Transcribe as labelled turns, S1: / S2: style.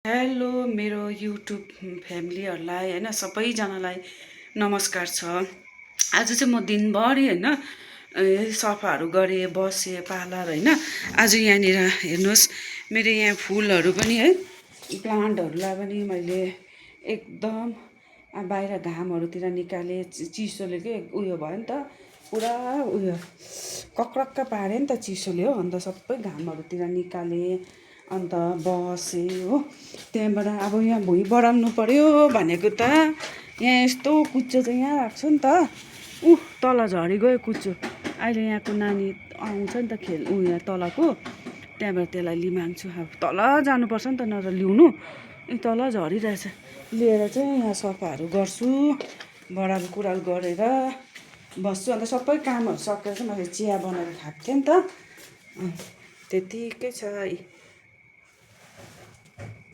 S1: Hello मेरो YouTube फ्यामिलीहरूलाई होइन सबैजनालाई नमस्कार छ। आज चाहिँ म दिनभरि होइन सफाहरू गरेँ, बसेँ पार्लर होइन। आज यहाँनिर हेर्नुहोस् मेरो यहाँ फुलहरू पनि है प्लान्टहरूलाई पनि मैले एकदम बाहिर घामहरूतिर निकालेँ। चिसोले के उयो भयो नि त, पुरा उयो कक्रक्क पाऱ्यो नि त चिसोले हो। अन्त सबै घामहरूतिर निकालेँ, अन्त बसेँ हो। त्यहाँबाट अब यहाँ भुइँ बढाउनु पर्यो भनेको त यहाँ यस्तो कुच्चो चाहिँ यहाँ राख्छु नि त, तल झरिगयो कुच्चो। अहिले यहाँको नानी आउँछ नि त यहाँ तलको, त्यहाँबाट त्यसलाई लिमाग्छु। अब तल जानुपर्छ नि त नत्र ल्याउनु, तल झरिरहेछ। लिएर चाहिँ यहाँ सफाहरू गर्छु, बढाल कुडाल गरेर बस्छु। अन्त सबै कामहरू सकेर चाहिँ मैले चिया बनाएर खाएको थिएँ नि त, त्यतिकै छ।